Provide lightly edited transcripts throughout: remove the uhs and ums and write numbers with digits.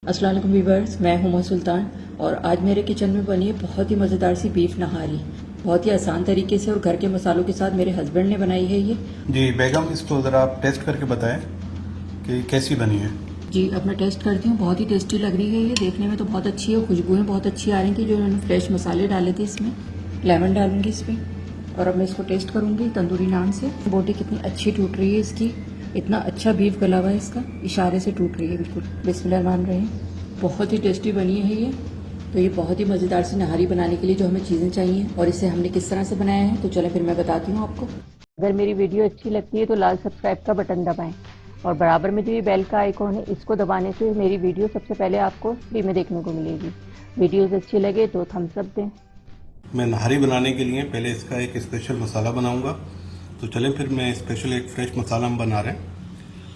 अस्सलाम वालेकुम वीवर्स, मैं हुमा सुल्तान और आज मेरे किचन में बनी है बहुत ही मज़ेदार सी बीफ नहारी। बहुत ही आसान तरीके से और घर के मसालों के साथ मेरे हस्बैंड ने बनाई है ये। जी बेगम, इसको ज़रा आप टेस्ट करके बताएं कि कैसी बनी है। जी अब मैं टेस्ट करती हूँ। बहुत ही टेस्टी लग रही है ये, देखने में तो बहुत अच्छी है, खुशबुएँ बहुत अच्छी आ रही थी जो इन्होंने फ्रेश मसाले डाले थे इसमें। लेमन डालूंगी इसमें और अब मैं इसको टेस्ट करूँगी तंदूरी नान से। बोटी कितनी अच्छी टूट रही है इसकी, इतना अच्छा बीफ गला हुआ है इसका, इशारे से टूट रही है बिल्कुल। बिस्मिल्लाह मान रहे हैं। बहुत ही टेस्टी बनी है ये। तो ये बहुत ही मज़ेदार सी नहारी बनाने के लिए जो हमें चीज़ें चाहिए और इसे हमने किस तरह से बनाया है तो चलें फिर मैं बताती हूँ आपको। अगर मेरी वीडियो अच्छी लगती है तो लाल सब्सक्राइब का बटन दबाएं और बराबर में जो ये बेल का आइकॉन है इसको दबाने से मेरी वीडियो सबसे पहले आपको फ्री में देखने को मिलेगी। वीडियोज़ अच्छी लगे तो थम्स अप दें। मैं नहारी बनाने के लिए पहले इसका एक स्पेशल मसाला बनाऊंगा, तो चलें फिर मैं स्पेशल एक फ्रेश मसाला हम बना रहे हैं।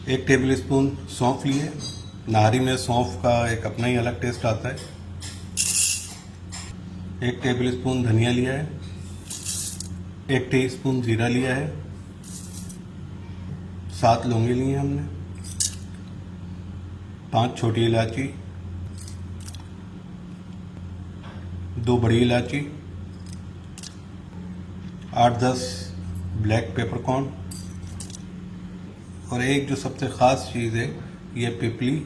1 टेबल स्पून सौंफ लिए। नहारी में सौंफ का एक अपना ही अलग टेस्ट आता है। 1 टेबल स्पून धनिया लिया है। 1 टीस्पून जीरा लिया है। 7 लौंगे लिए हमने। 5 छोटी इलायची, 2 बड़ी इलायची, 8-10 ब्लैक पेपरकॉर्न और एक जो सबसे ख़ास चीज़ है ये पिपली,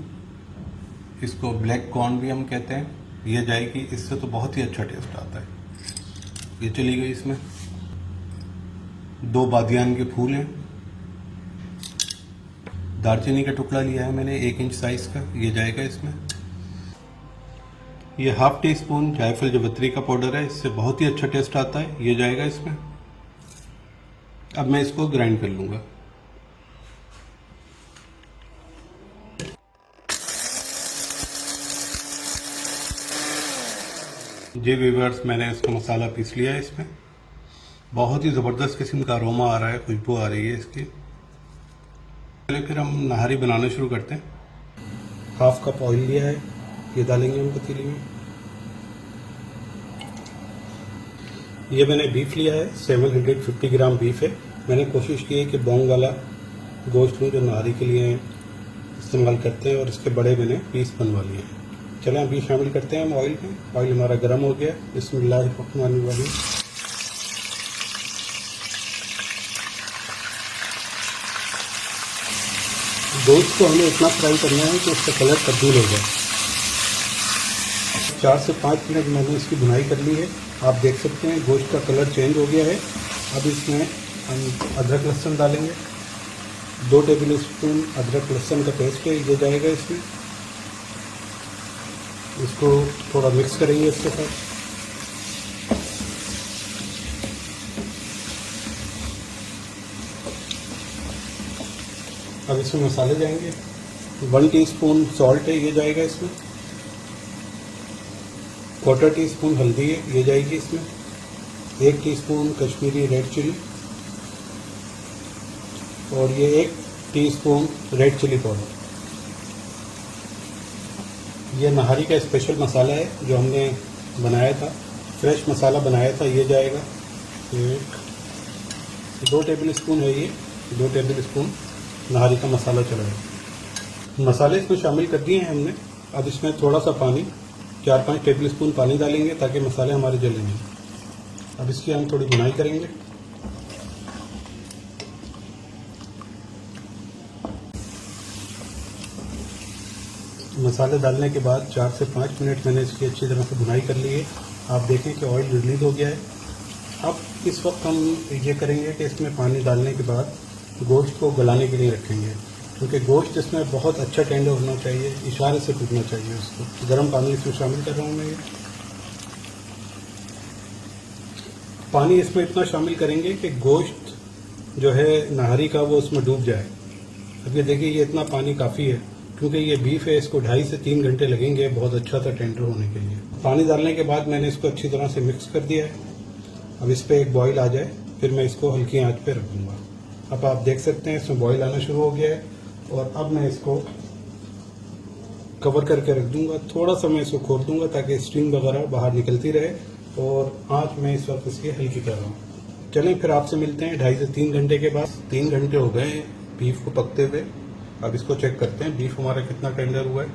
इसको ब्लैक कॉर्न भी हम कहते हैं, ये जाएगी। इससे तो बहुत ही अच्छा टेस्ट आता है। ये चली गई इसमें। 2 बादियान के फूल हैं। दालचीनी का टुकड़ा लिया है मैंने 1 इंच साइज़ का, ये जाएगा इसमें। ये ½ टी स्पून जायफल जवित्री का पाउडर है, इससे बहुत ही अच्छा टेस्ट आता है, ये जाएगा इसमें। अब मैं इसको ग्राइंड कर लूँगा। जी व्यूअर्स, मैंने इसका मसाला पीस लिया है इसमें। बहुत ही ज़बरदस्त किस्म का अरोमा आ रहा है, खुशबू आ रही है इसकी। पहले फिर हम नहारी बनाना शुरू करते हैं। ½ कप ऑयल लिया है, ये डालेंगे हम पतीली में। ये मैंने बीफ लिया है, 750 ग्राम बीफ है। मैंने कोशिश की है कि बोंग वाला गोश्त लूँ जो नहारी के लिए इस्तेमाल करते हैं, और इसके बड़े मैंने पीस बनवा लिए हैं। चलें अभी शामिल करते हैं हम ऑयल में। ऑयल हमारा गर्म हो गया। बिस्मिल्लाहिर्रहमानिर्रहीम। गोश्त को हमें इतना फ्राई करना है कि उसका कलर तब्दील हो जाए। 4 से 5 मिनट मैंने इसकी भुनाई कर ली है। आप देख सकते हैं गोश्त का कलर चेंज हो गया है। अब इसमें हम अदरक लहसुन डालेंगे। 2 टेबल स्पून अदरक लहसुन का पेस्ट है, ये जाएगा इसमें। इसको थोड़ा मिक्स करेंगे इसके साथ। अब इसमें मसाले जाएंगे। 1 टीस्पून सॉल्ट है, ये जाएगा इसमें। 1/4 टीस्पून हल्दी है, ये जाएगी इसमें। 1 टीस्पून कश्मीरी रेड चिली और ये 1 टीस्पून रेड चिली पाउडर। ये नहारी का स्पेशल मसाला है जो हमने बनाया था, फ्रेश मसाला बनाया था, ये जाएगा। 2 टेबल स्पून है ये, 2 टेबल स्पून नहारी का मसाला चला है। मसाले इसमें शामिल कर दिए हैं हमने। अब इसमें थोड़ा सा पानी, 4-5 टेबल स्पून पानी डालेंगे ताकि मसाले हमारे जले नहीं। अब इसकी हम थोड़ी भुनाई करेंगे। मसाले डालने के बाद 4 से 5 मिनट मैंने इसकी अच्छी तरह से भुनाई कर ली है। आप देखें कि ऑयल रिलीज हो गया है। अब इस वक्त हम ये करेंगे कि इसमें पानी डालने के बाद गोश्त को गलाने के लिए रखेंगे, क्योंकि गोश्त इसमें बहुत अच्छा टेंडर होना चाहिए, इशारे से टूटना चाहिए उसको। गर्म पानी इसमें शामिल कर रहा हूँ मैं। ये पानी इसमें इतना शामिल करेंगे कि गोश्त जो है नहारी का वो उसमें डूब जाए। अब ये देखिए, ये इतना पानी काफ़ी है, क्योंकि ये बीफ है, इसको 2.5 से 3 घंटे लगेंगे बहुत अच्छा सा टेंडर होने के लिए। पानी डालने के बाद मैंने इसको अच्छी तरह से मिक्स कर दिया है। अब इस पर एक बॉईल आ जाए फिर मैं इसको हल्की आंच पे रख दूँगा। अब आप देख सकते हैं इसमें बॉईल आना शुरू हो गया है और अब मैं इसको कवर करके रख दूँगा। थोड़ा सा मैं इसको खोल दूँगा ताकि स्टीम वगैरह बाहर निकलती रहे, और आँच में इस वक्त इसकी हल्की कर रहा हूँ। चलें फिर आपसे मिलते हैं 2.5 से 3 घंटे के बाद। 3 घंटे हो गए बीफ को पकते हुए। अब इसको चेक करते हैं बीफ हमारा कितना टेंडर हुआ है।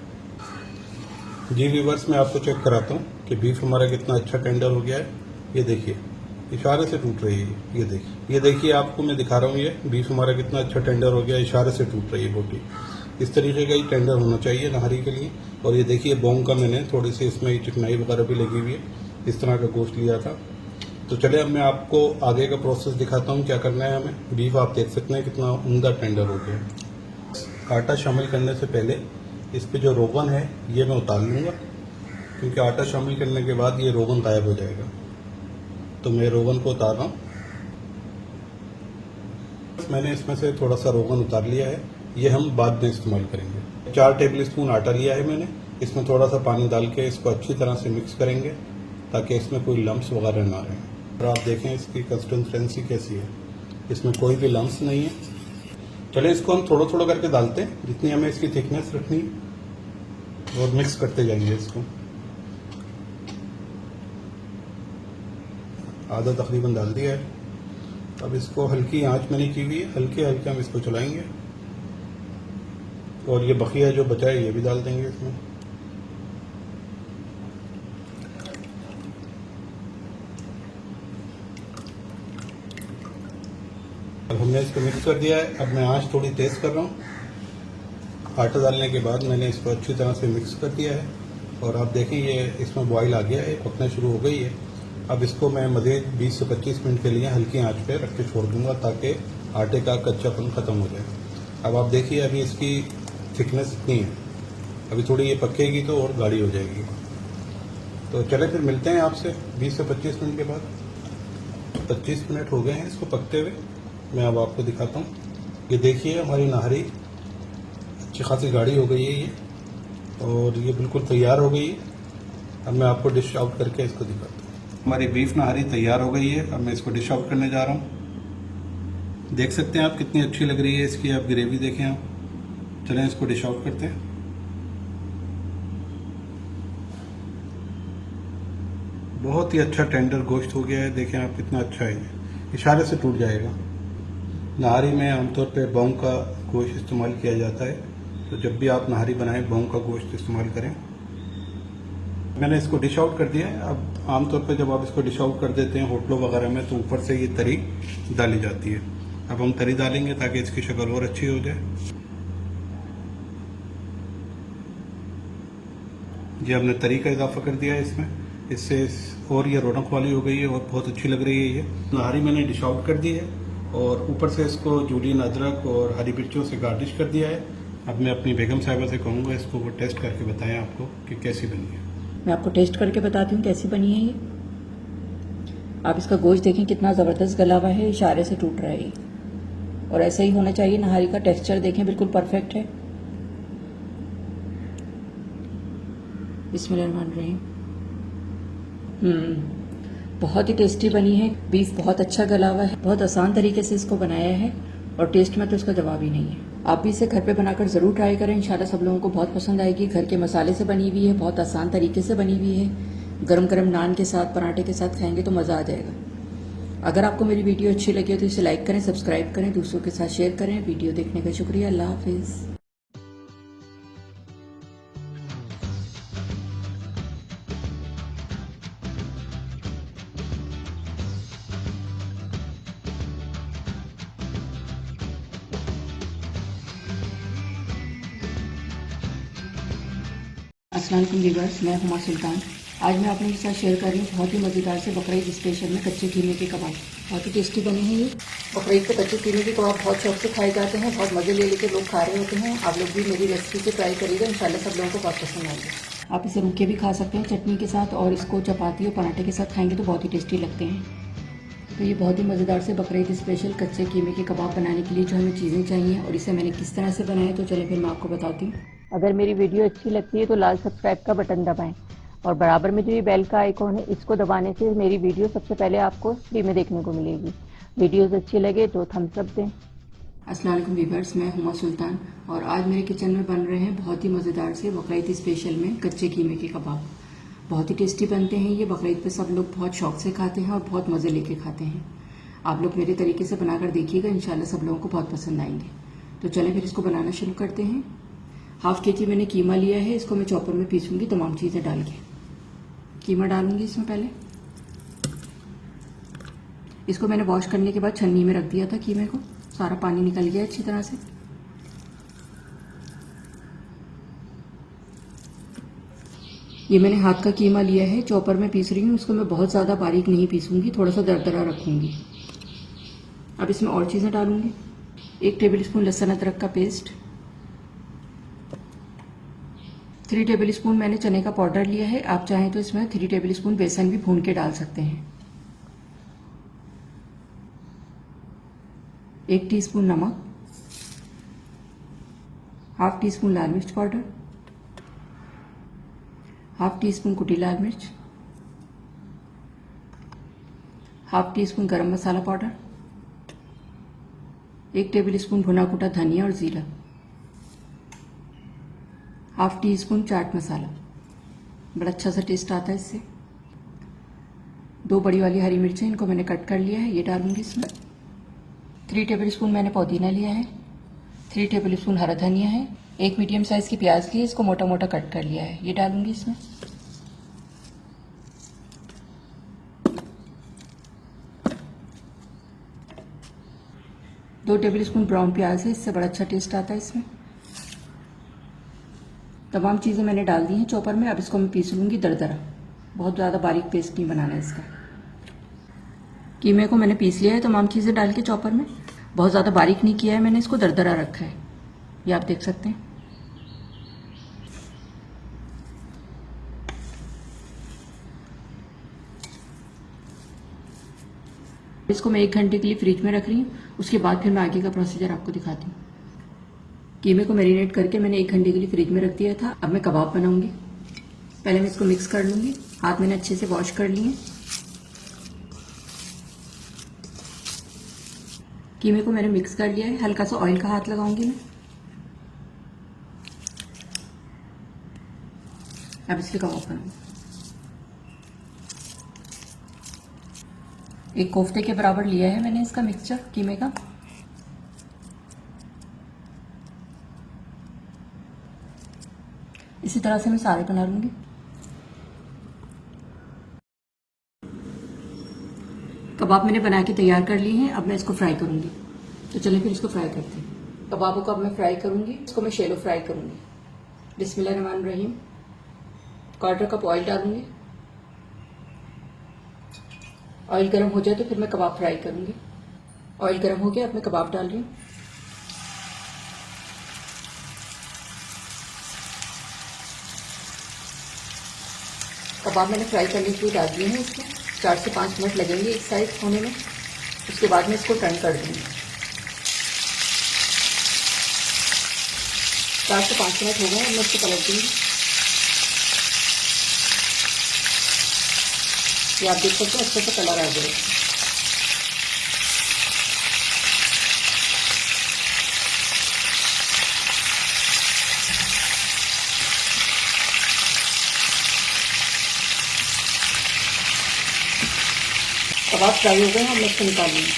जी व्यूअर्स, मैं आपको चेक कराता हूँ कि बीफ हमारा कितना अच्छा टेंडर हो गया है। ये देखिए, इशारे से टूट रही है। ये देखिए आपको मैं दिखा रहा हूँ, ये बीफ हमारा कितना अच्छा टेंडर हो गया, इशारे से टूट रही है बोटी। इस तरीके का ही टेंडर होना चाहिए नहारी के लिए। और ये देखिए बोंग का मैंने थोड़ी सी इसमें चिकनाई वगैरह भी लगी हुई है, इस तरह का गोश्त लिया था। तो चले अब मैं आपको आगे का प्रोसेस दिखाता हूँ क्या करना है हमें। बीफ आप देख सकते हैं कितना उम्दा टेंडर हो गया। आटा शामिल करने से पहले इस पे जो रोगन है ये मैं उतार लूँगा, क्योंकि आटा शामिल करने के बाद ये रोगन गायब हो जाएगा। तो मैं रोगन को उतार रहा हूँ। मैंने इसमें से थोड़ा सा रोगन उतार लिया है, ये हम बाद में इस्तेमाल करेंगे। 4 टेबल स्पून आटा लिया है मैंने, इसमें थोड़ा सा पानी डाल के इसको अच्छी तरह से मिक्स करेंगे ताकि इसमें कोई लम्स वगैरह ना रहें। और आप देखें इसकी कंसिस्टेंसी कैसी है, इसमें कोई भी लम्स नहीं है। चले इसको हम थोड़ा थोड़ा करके डालते हैं, जितनी हमें इसकी थिकनेस रखनी है, और मिक्स करते जाएंगे इसको। आधा तकरीबन डाल दिया है। अब इसको हल्की आंच मैंने की हुई है, हल्के हल्के हम इसको चलाएंगे। और ये बकिया जो बचा है ये भी डाल देंगे इसमें। अब हमने इसको मिक्स कर दिया है। अब मैं आंच थोड़ी तेज़ कर रहा हूँ। आटा डालने के बाद मैंने इसको अच्छी तरह से मिक्स कर दिया है, और आप देखें ये इसमें बॉयल आ गया है, पकना शुरू हो गई है। अब इसको मैं मज़ीद 20 से 25 मिनट के लिए हल्की आंच पे रख के छोड़ दूंगा ताकि आटे का कच्चापन ख़त्म हो जाए। अब आप देखिए अभी इसकी थिकनेस इतनी है, अभी थोड़ी ये पकेगी तो और गाढ़ी हो जाएगी। तो चले फिर मिलते हैं आपसे 20 से 25 मिनट के बाद। 25 मिनट हो गए हैं इसको पकते हुए। मैं अब आपको दिखाता हूँ। ये देखिए हमारी नहारी अच्छी खासी गाढ़ी हो गई है ये, और ये बिल्कुल तैयार हो गई है। अब मैं आपको डिश आउट करके इसको दिखाता हूँ। हमारी बीफ नहारी तैयार हो गई है। अब मैं इसको डिश आउट करने जा रहा हूँ। देख सकते हैं आप कितनी अच्छी लग रही है इसकी, आप ग्रेवी देखें आप। चलें इसको डिश आउट करते हैं। बहुत ही अच्छा टेंडर गोश्त हो गया है, देखें आप कितना अच्छा है, इशारे से टूट जाएगा। नहारी में आमतौर पे बोंग का गोश्त इस्तेमाल किया जाता है, तो जब भी आप नहारी बनाएं बोंग का गोश्त इस्तेमाल करें। मैंने इसको डिश आउट कर दिया है। अब आमतौर पे जब आप इसको डिश आउट कर देते हैं होटलों वगैरह में, तो ऊपर से ये तरी डाली जाती है। अब हम तरी डालेंगे ताकि इसकी शक्ल और अच्छी हो जाए। ये हमने तरी का इजाफा कर दिया है इसमें, इससे और ये रौनक वाली हो गई है और बहुत अच्छी लग रही है। ये नहारी मैंने डिश आउट कर दी है, और ऊपर से इसको जूलियन अदरक और हरी मिर्चों से गार्निश कर दिया है। अब मैं अपनी बेगम साहिबा से कहूँगा इसको वो टेस्ट करके बताएं आपको कि कैसी बनी है। मैं आपको टेस्ट करके बताती हूँ कैसी बनी है ये। आप इसका गोश्त देखें कितना ज़बरदस्त गला हुआ है, इशारे से टूट रहा है ये। और ऐसा ही होना चाहिए। नहारी का टेक्सचर देखें बिल्कुल परफेक्ट है। बिस्मिल्लाहिर्रहमानिर्रहीम। बहुत ही टेस्टी बनी है। बीफ बहुत अच्छा गला हुआ है, बहुत आसान तरीके से इसको बनाया है, और टेस्ट में तो इसका जवाब ही नहीं है। आप भी इसे घर पे बनाकर ज़रूर ट्राई करें, इंशाल्लाह सब लोगों को बहुत पसंद आएगी। घर के मसाले से बनी हुई है, बहुत आसान तरीके से बनी हुई है। गरम गरम नान के साथ, पराठे के साथ खाएंगे तो मज़ा आ जाएगा। अगर आपको मेरी वीडियो अच्छी लगी हो तो इसे लाइक करें, सब्सक्राइब करें, दूसरों के साथ शेयर करें। वीडियो देखने का शुक्रिया। अल्लाह हाफिज़। अस्सलाम वालेकुम व्यूअर्स, मैं हुमा सुल्तान। आज मैं अपने साथ शेयर कर रही हूँ बहुत ही मज़ेदार से बकरीद स्पेशल में कच्चे कीमे के कबाब। बहुत ही टेस्टी बने हैं ये। बकरीद के कच्चे कीमे के कबाब बहुत शौक से खाए जाते हैं, बहुत मज़े ले लेके लोग खा रहे होते हैं। आप लोग भी मेरी रेसिपी से ट्राई करिएगा, इंशाल्लाह सब लोगों को बहुत पसंद आएगी। आप इसे रूखे भी खा सकते हैं चटनी के साथ, और इसको चपाती और पराठे के साथ खाएंगे तो बहुत ही टेस्टी लगते हैं। तो ये बहुत ही मज़ेदार से बकरीद स्पेशल कच्चे कीमे के कबाब बनाने के लिए जो हमें चीज़ें चाहिए और इसे मैंने किस तरह से बनाया, तो चलिए फिर मैं आपको बताती हूँ। अगर मेरी वीडियो अच्छी लगती है तो लाल सब्सक्राइब का बटन दबाएं, और बराबर में जो ये बेल का आइकॉन है इसको दबाने से मेरी वीडियो सबसे पहले आपको फ्री में देखने को मिलेगी। वीडियोस अच्छी लगे तो थम्स अप दें। अस्सलाम वालेकुम व्यूअर्स, मैं हुमा सुल्तान, और आज मेरे किचन में बन रहे हैं बहुत ही मज़ेदार से बकरीद स्पेशल में कच्चे कीमे के कबाब। बहुत ही टेस्टी बनते हैं ये। बकरीद पे सब लोग बहुत शौक से खाते हैं और बहुत मज़े लेके खाते हैं। आप लोग मेरे तरीके से बनाकर देखिएगा, इंशाल्लाह सब लोगों को बहुत पसंद आएंगे। तो चलें फिर इसको बनाना शुरू करते हैं। हाफ केजी मैंने कीमा लिया है, इसको मैं चॉपर में पीसूंगी तमाम चीज़ें डाल के। कीमा डालूंगी इसमें पहले। इसको मैंने वॉश करने के बाद छन्नी में रख दिया था कीमे को, सारा पानी निकल गया अच्छी तरह से। ये मैंने हाथ का कीमा लिया है, चॉपर में पीस रही हूँ। इसको मैं बहुत ज़्यादा बारीक नहीं पीसूंगी, थोड़ा सा दरदरा रखूंगी। अब इसमें और चीज़ें डालूंगी। 1 टेबलस्पून लहसुन अदरक का पेस्ट, 3 टेबलस्पून मैंने चने का पाउडर लिया है। आप चाहें तो इसमें 3 टेबलस्पून बेसन भी भून के डाल सकते हैं। 1 टीस्पून नमक, हाफ टी स्पून लाल मिर्च पाउडर, हाफ टी स्पून कुटी लाल मिर्च, हाफ टी स्पून गरम मसाला पाउडर, 1 टेबलस्पून भुना कुटा धनिया और जीरा, half tea spoon chaat masala. बड़ा अच्छा सा टेस्ट आता है इससे। 2 बड़ी वाली हरी मिर्चें, इनको मैंने कट कर लिया है, ये डालूंगी इसमें। 3 टेबलस्पून मैंने पुदीना लिया है, 3 टेबलस्पून हरा धनिया है, 1 मीडियम साइज की प्याज ली है, इसको मोटा मोटा कट कर लिया है, ये डालूंगी इसमें। दो टेबलस्पून ब्राउन प्याज है, इससे बड़ा अच्छा टेस्ट आता है इसमें। तमाम चीज़ें मैंने डाल दी हैं चॉपर में। अब इसको मैं पीस लूँगी दरदरा, बहुत ज़्यादा बारीक पेस्ट नहीं बनाना है इसका। कीमे को मैंने पीस लिया है तमाम चीज़ें डाल के चॉपर में, बहुत ज़्यादा बारीक नहीं किया है मैंने, इसको दरदरा रखा है, ये आप देख सकते हैं। इसको मैं 1 घंटे के लिए फ्रिज में रख रही हूँ, उसके बाद फिर मैं आगे का प्रोसीजर आपको दिखाती हूँ। कीमे को मैरिनेट करके मैंने 1 घंटे के लिए फ्रिज में रख दिया था। अब मैं कबाब बनाऊंगी। पहले मैं इसको मिक्स कर लूँगी, हाथ मैंने अच्छे से वॉश कर लिए। कीमे को मैंने मिक्स कर लिया है, हल्का सा ऑयल का हाथ लगाऊंगी मैं। अब इसके कबाब बनाऊंगी। एक कोफ्ते के बराबर लिया है मैंने इसका मिक्सचर कीमे का। इसी तरह से मैं सारे बना लूंगी। कबाब मैंने बना के तैयार कर लिए हैं, अब मैं इसको फ्राई करूंगी। तो चलिए फिर इसको फ्राई करते हैं। कबाबों को अब मैं फ्राई करूंगी, इसको मैं शैलो फ्राई करूंगी। बिस्मिल्लाहिर्रहमानिर्रहीम। 1/4 कप ऑयल डालूंगी। ऑयल गर्म हो जाए तो फिर मैं कबाब फ्राई करूंगी। ऑयल गर्म हो गया, अब मैं कबाब डाल रही हूँ। कबाब मैंने फ्राई करने के लिए डाल दिए हैं इसमें। 4 से 5 मिनट लगेंगे एक साइड होने में, उसके बाद मैं इसको टर्न कर दूंगी। 4 से 5 मिनट हो गए, मैं इसको पलट दूंगी। ये आप देख सकते हैं अच्छे से कलर आ गया। कबाब फ्राई हो गए हैं, मैं इसको निकाल लूँगी।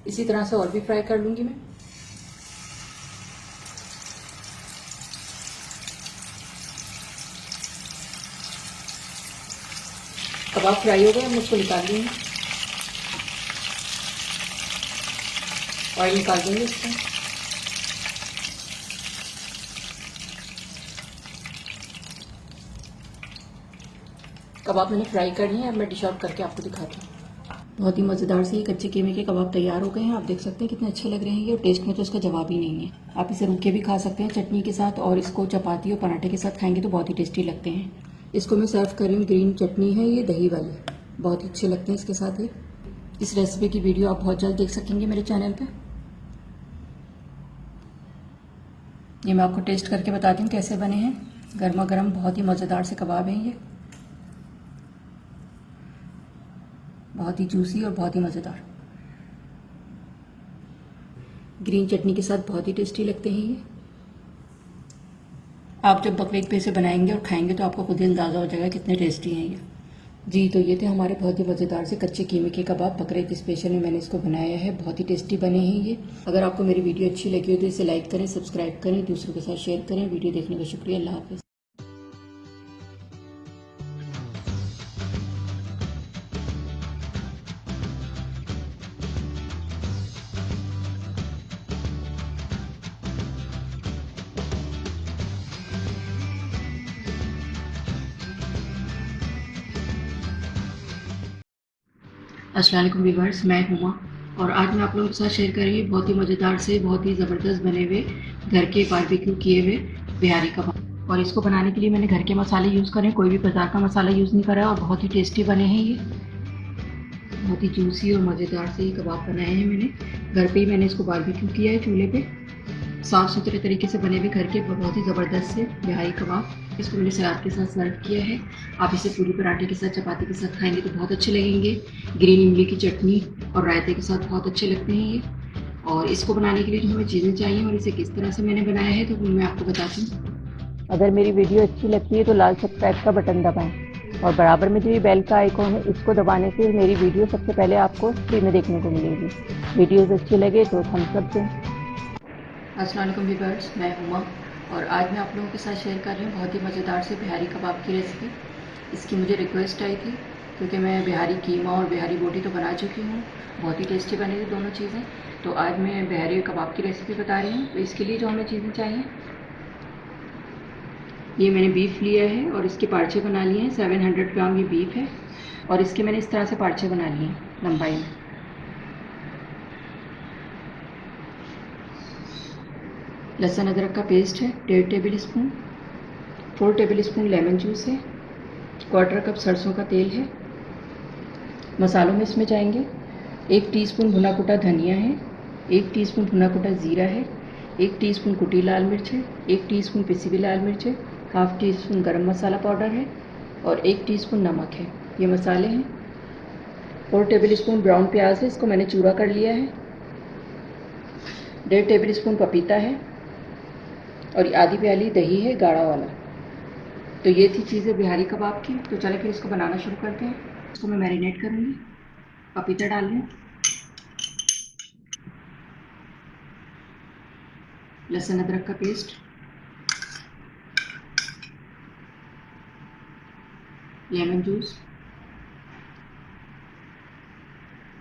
इसी तरह से और भी फ्राई कर लूंगी मैं। कबाब फ्राई हो गए, मैं इसको निकाल लूंगी। ऑयल निकाल देंगे इसका। कबाब मैंने फ्राई कर लिए हैं, अब मैं डिश आउट करके आपको दिखाती हूँ। बहुत ही मज़ेदार से ये कच्चे कीमे के कबाब तैयार हो गए हैं। आप देख सकते हैं कितने अच्छे लग रहे हैं ये, और टेस्ट में तो इसका जवाब ही नहीं है। आप इसे रूखे भी खा सकते हैं चटनी के साथ, और इसको चपाती और पराठे के साथ खाएंगे तो बहुत ही टेस्टी लगते हैं। इसको मैं सर्व कर रही हूँ, ग्रीन चटनी है ये दही वाली, बहुत ही अच्छे लगते हैं इसके साथ ये। इस रेसिपी की वीडियो आप बहुत जल्द देख सकेंगे मेरे चैनल पर। ये मैं आपको टेस्ट करके बताती हूँ कैसे बने हैं। गर्मा गर्म बहुत ही मज़ेदार से कबाब हैं ये, बहुत ही जूसी और बहुत ही मज़ेदार। ग्रीन चटनी के साथ बहुत ही टेस्टी लगते हैं ये। आप जब बकरे के पैसे बनाएंगे और खाएंगे तो आपको खुद ही अंदाज़ा हो जाएगा कितने टेस्टी हैं ये। जी तो ये थे हमारे बहुत ही मज़ेदार से कच्चे कीमे के कबाब। बकरे की स्पेशल में मैंने इसको बनाया है, बहुत ही टेस्टी बने हैं ये। अगर आपको मेरी वीडियो अच्छी लगी हो तो इसे लाइक करें, सब्सक्राइब करें, दूसरों के साथ शेयर करें। वीडियो देखने का शुक्रिया। अल्लाह हाफिज़। अस्सलाम वालेकुम व्यूअर्स, मैं हुमा और आज मैं आप लोगों के साथ शेयर कर रही हूँ बहुत ही मज़ेदार से, बहुत ही ज़बरदस्त बने हुए घर के बारबेक्यू किए हुए बिहारी कबाब। और इसको बनाने के लिए मैंने घर के मसाले यूज़ करे, कोई भी बाजार का मसाला यूज़ नहीं करा और बहुत ही टेस्टी बने हैं ये। बहुत ही जूसी और मज़ेदार से ये कबाब बनाए हैं मैंने घर पे ही। मैंने इसको बारबेक्यू किया है चूल्हे पे, साफ़ सुथरे तरीके से बने हुए घर के बहुत ही ज़बरदस्त से बिहारी कबाब। इसको मैंने सलाद के साथ सर्व किया है। आप इसे पूरी पराठे के साथ, चपाती के साथ खाएंगे तो बहुत अच्छे लगेंगे। ग्रीन इमली की चटनी और रायते के साथ बहुत अच्छे लगते हैं ये। और इसको बनाने के लिए जो हमें चीज़ें चाहिए और इसे किस तरह से मैंने बनाया है तो मैं आपको बताती हूँ। अगर मेरी वीडियो अच्छी लगती है तो लाल सब्सक्राइब का बटन दबाएँ और बराबर में जो ये बेल का आइकॉन है इसको दबाने से मेरी वीडियो सबसे पहले आपको फ्री में देखने को मिलेगी। वीडियोज़ अच्छी लगे तो थम्स अप दें। अस्सलाम वालेकुम व्यूअर्स, मैं हुमा और आज मैं आप लोगों के साथ शेयर कर रही हूँ बहुत ही मज़ेदार से बिहारी कबाब की रेसिपी। इसकी मुझे रिक्वेस्ट आई थी क्योंकि मैं बिहारी कीमा और बिहारी बोटी तो बना चुकी हूँ, बहुत ही टेस्टी बनी थी दोनों चीज़ें। तो आज मैं बिहारी कबाब की रेसिपी बता रही हूँ। तो इसके लिए जो हमें चीज़ें चाहिए, ये मैंने बीफ लिया है और इसके पार्चे बना लिए हैं। 700 ग्राम ये बीफ है और इसके मैंने इस तरह से पार्चे बना लिए हैं लंबाई में। लहसुन अदरक का पेस्ट है 1.5 table spoon. 4 table spoon lemon juice है। 1/4 कप सरसों का तेल है। मसालों में इसमें जाएंगे 1 टीस्पून भुना कुटा धनिया है, 1 टीस्पून भुना कुटा ज़ीरा है, 1 टीस्पून कुटी लाल मिर्च है, 1 टीस्पून पिसी हुई लाल मिर्च है, हाफ टीस्पून गरम मसाला पाउडर है और 1 टीस्पून नमक है। ये मसाले हैं। 4 टेबल स्पून ब्राउन प्याज है, इसको मैंने चूरा कर लिया है। 1.5 टेबल स्पून पपीता है और आधी प्याली दही है गाढ़ा वाला। तो ये थी चीज़ें बिहारी कबाब की। तो चले फिर इसको बनाना शुरू करते हैं। इसको मैं मैरिनेट करूँगी। पपीता डाल रही हूँ, लहसुन अदरक का पेस्ट, लेमन जूस,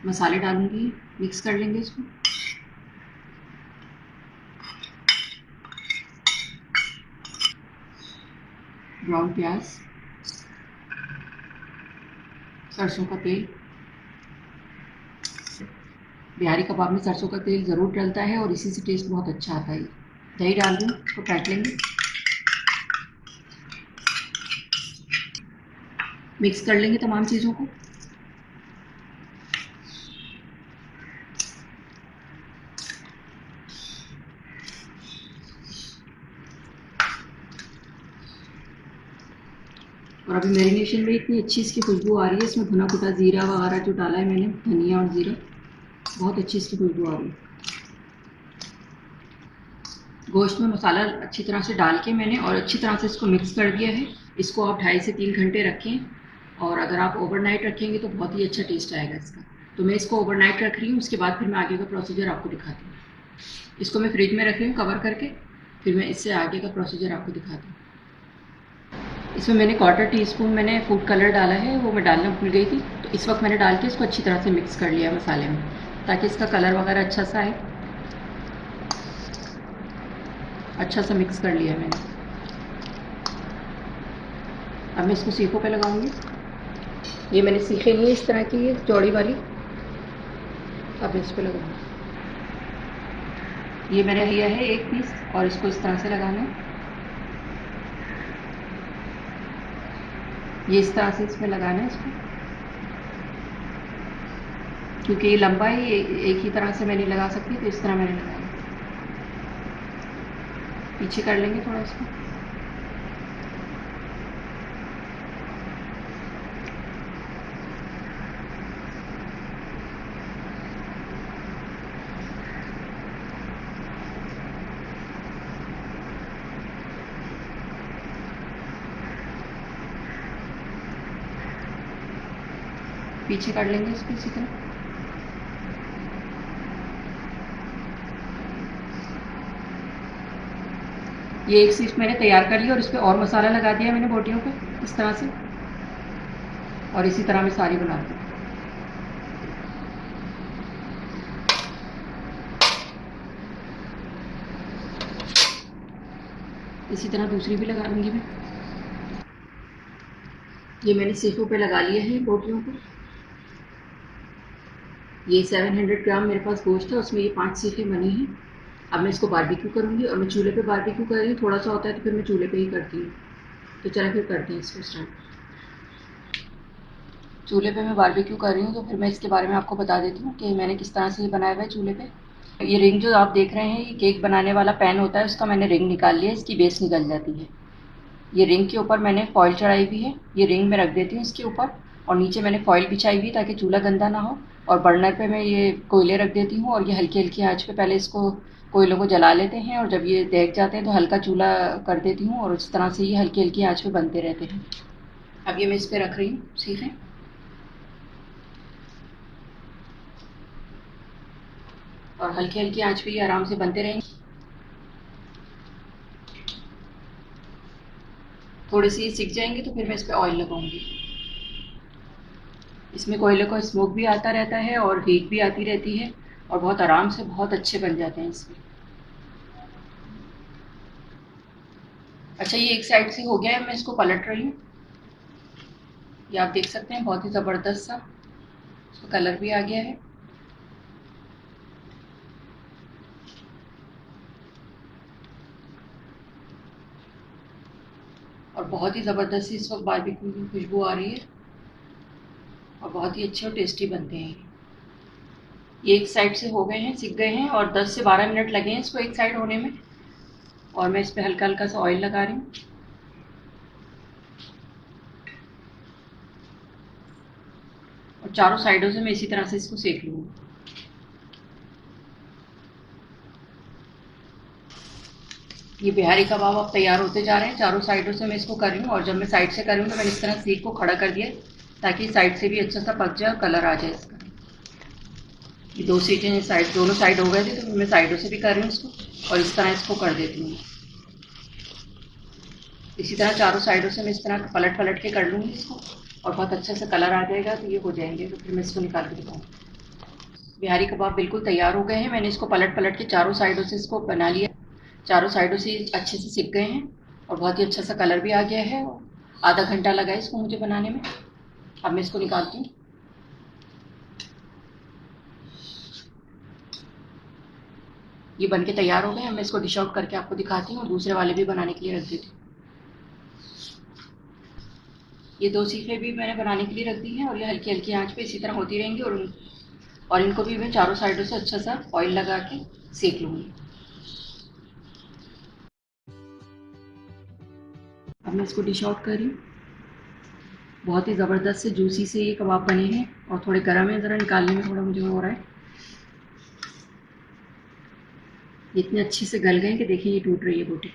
मसाले डालूंगी, मिक्स कर लेंगे इसको। ब्राउन प्याज, सरसों का तेल। बिहारी कबाब में सरसों का तेल ज़रूर डलता है और इसी से टेस्ट बहुत अच्छा आता है। दही डाल दूँ, इसको काट लेंगे, मिक्स कर लेंगे तमाम चीज़ों को। और अभी मैरिनेशन में इतनी अच्छी इसकी खुशबू आ रही है। इसमें भुना कुटा ज़ीरा वगैरह जो डाला है मैंने, धनिया और ज़ीरा, बहुत अच्छी इसकी खुशबू आ रही है। गोश्त में मसाला अच्छी तरह से डाल के मैंने और अच्छी तरह से इसको मिक्स कर दिया है। इसको आप 2.5 से 3 घंटे रखें और अगर आप ओवरनाइट रखेंगे तो बहुत ही अच्छा टेस्ट आएगा इसका। तो मैं इसको ओवरनाइट रख रही हूँ, उसके बाद फिर मैं आगे का प्रोसीजर आपको दिखाती हूँ। इसको मैं फ्रिज में रख रही हूँ कवर करके, फिर मैं इससे आगे का प्रोसीजर आपको दिखाती हूँ। इसमें मैंने 1/4 टीस्पून मैंने फूड कलर डाला है, वो मैं डालना भूल गई थी। तो इस वक्त मैंने डाल के इसको अच्छी तरह से मिक्स कर लिया मसाले में, ताकि इसका कलर वगैरह अच्छा सा आए। अच्छा सा मिक्स कर लिया मैंने। अब मैं इसको सीखों पे लगाऊंगी। ये मैंने सीखे लिए इस तरह की, ये चौड़ी वाली। अब मैं इस पे लगाऊंगी। ये मैंने लिया है 1 पीस और इसको इस तरह से लगाना है। ये इस तरह से इसमें लगाना है इसको, क्योंकि ये लंबा है, ये एक ही तरह से मैं नहीं लगा सकती, तो इस तरह मैंने लगाया। पीछे कर लेंगे थोड़ा इसको। पीछे कर लेंगे इसको इसी तरह। ये एक सीख मैंने तैयार कर ली और इस पर और मसाला लगा दिया मैंने बोटियों पे इस तरह से, और इसी तरह मैं सारी बनाती हूँ। इसी तरह दूसरी भी लगा लूँगी मैं। ये मैंने सीखों पे लगा लिया है बोटियों को। ये 700 ग्राम मेरे पास गोश्त है, उसमें ये 5 सीखें बनी हैं। अब मैं इसको बारबेक्यू करूँगी और मैं चूल्हे पे बारबेक्यू कर रही हूँ। थोड़ा सा होता है तो फिर मैं चूल्हे पे ही करती हूँ। तो चला फिर करते हैं इसको स्टार्ट। चूल्हे पे मैं बारबेक्यू कर रही हूँ तो फिर मैं इसके बारे में आपको बता देती हूँ कि मैंने किस तरह से ये बनाया हुआ है चूल्हे पे। ये रिंग जो आप देख रहे हैं, ये केक बनाने वाला पैन होता है, उसका मैंने रिंग निकाल लिया, इसकी बेस निकल जाती है। ये रिंग के ऊपर मैंने फॉइल चढ़ाई हुई है, ये रिंग में रख देती हूँ इसके ऊपर, और नीचे मैंने फॉइल बिछाई हुई ताकि चूल्हा गंदा ना हो। और बर्नर पे मैं ये कोयले रख देती हूँ और ये हल्की हल्की आंच पे पहले इसको कोयलों को जला लेते हैं, और जब ये देख जाते हैं तो हल्का चूल्हा कर देती हूँ, और इस तरह से ये हल्की हल्की आंच पे बनते रहते हैं। अब ये मैं इस पर रख रही हूँ सीखें, और हल्की हल्की आंच पे ये आराम से बनते रहेंगे। थोड़ी सी सिक जाएंगे तो फिर मैं इस पर ऑयल लगाऊंगी। इसमें कोयले को स्मोक भी आता रहता है और हीट भी आती रहती है, और बहुत आराम से बहुत अच्छे बन जाते हैं इसमें। अच्छा, ये एक साइड से हो गया है, मैं इसको पलट रही हूँ। ये आप देख सकते हैं बहुत ही ज़बरदस्त सा इसका कलर भी आ गया है। और बहुत ही ज़बरदस्त सी इस वक्त बारबेक्यू की खुशबू आ रही है, और बहुत ही अच्छे और टेस्टी बनते हैं। ये एक साइड से हो गए हैं, सिक गए हैं, और 10 से 12 मिनट लगे हैं इसको एक साइड होने में। और मैं इस पर हल्का हल्का सा ऑयल लगा रही हूँ, और चारों साइडों से मैं इसी तरह से इसको सेक लूँगी। ये बिहारी कबाब अब तैयार होते जा रहे हैं। चारों साइडों से मैं इसको कर रही हूँ, और जब मैं साइड से कर रही हूँ तो मैंने इस तरह सीख को खड़ा कर दिया ताकि साइड से भी अच्छा सा पक जाए और कलर आ जाए इसका। ये 2 सीटें साइड, दोनों साइड हो गए थे तो मैं साइडों से भी कर रही हूँ इसको, और इस तरह इसको कर देती हूँ। इसी तरह चारों साइडों से मैं इस तरह पलट पलट के कर लूँगी इसको, और बहुत अच्छा सा कलर आ जाएगा तो ये हो जाएंगे। तो फिर मैं इसको निकाल के दिखाऊँ। बिहारी कबाब बिल्कुल तैयार हो गए हैं। मैंने इसको पलट पलट के चारों साइडों से इसको बना लिया, चारों साइडों से अच्छे से सिक गए हैं, और बहुत ही अच्छा सा कलर भी आ गया है। आधा घंटा लगा इसको मुझे बनाने में। अब मैं इसको निकालती हूँ। ये बन के तैयार हो गए हैं। मैं इसको डिश आउट करके आपको दिखाती हूँ, और दूसरे वाले भी बनाने के लिए रख देती हूँ। ये 2 सीखें भी मैंने बनाने के लिए रख दी हैं, और ये हल्की हल्की आंच पे इसी तरह होती रहेंगी, और इनको भी मैं चारों साइडों से अच्छा सा ऑयल लगा के सेक लूँगी। अब मैं इसको डिश आउट कर रही हूँ। बहुत ही ज़बरदस्त से जूसी से ये कबाब बने हैं, और थोड़े गर्म है, ज़रा निकालने में थोड़ा मुझे हो रहा है। इतने अच्छे से गल गए कि देखिए ये टूट रही है बोटी।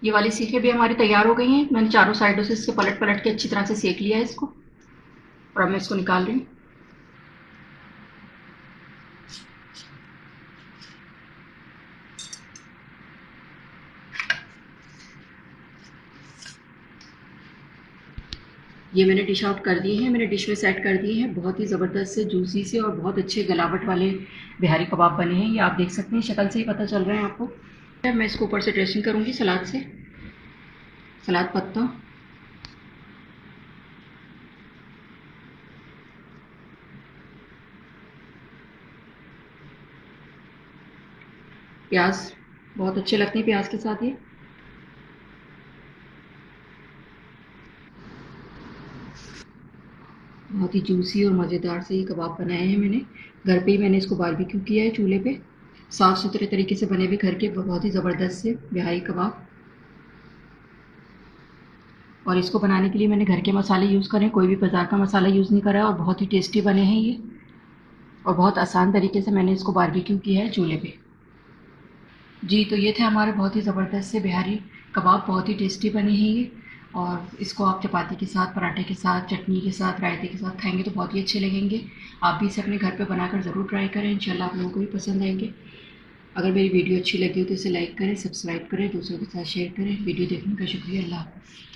ये वाली सीखें भी हमारी तैयार हो गई हैं। मैंने चारों साइडों से इसके पलट पलट के अच्छी तरह से सेक लिया है इसको, और अब मैं इसको निकाल रही हूँ। ये मैंने डिश आउट कर दिए हैं, मैंने डिश में सेट कर दिए हैं। बहुत ही ज़बरदस्त से जूसी से और बहुत अच्छे गलावट वाले बिहारी कबाब बने हैं। ये आप देख सकते हैं, शक्ल से ही पता चल रहा है आपको। मैं इसको ऊपर से ड्रेसिंग करूँगी सलाद से, सलाद पत्ता, प्याज, बहुत अच्छे लगते हैं प्याज के साथ ये। बहुत ही जूसी और मज़ेदार से ये कबाब बनाए हैं मैंने। घर पे ही मैंने इसको बारबेक्यू किया है चूल्हे पे, साफ़ सुथरे तरीके से बने हुए घर के बहुत ही ज़बरदस्त से बिहारी कबाब। और इसको बनाने के लिए मैंने घर के मसाले यूज़ करे, कोई भी बाज़ार का मसाला यूज़ नहीं करा, और बहुत ही टेस्टी बने हैं ये, और बहुत आसान तरीके से मैंने इसको बारबेक्यू किया है चूल्हे पे। जी, तो ये थे हमारे बहुत ही ज़बरदस्त से बिहारी कबाब, बहुत ही टेस्टी बने हैं ये। और इसको आप चपाती के साथ, पराठे के साथ, चटनी के साथ, रायते के साथ खाएंगे तो बहुत ही अच्छे लगेंगे। आप भी इसे अपने घर पे बनाकर ज़रूर ट्राई करें, इंशाल्लाह आप लोगों को भी पसंद आएंगे। अगर मेरी वीडियो अच्छी लगी हो तो इसे लाइक करें, सब्सक्राइब करें, दूसरों के साथ शेयर करें। वीडियो देखने का शुक्रिया। अल्लाह हाफ़िज़।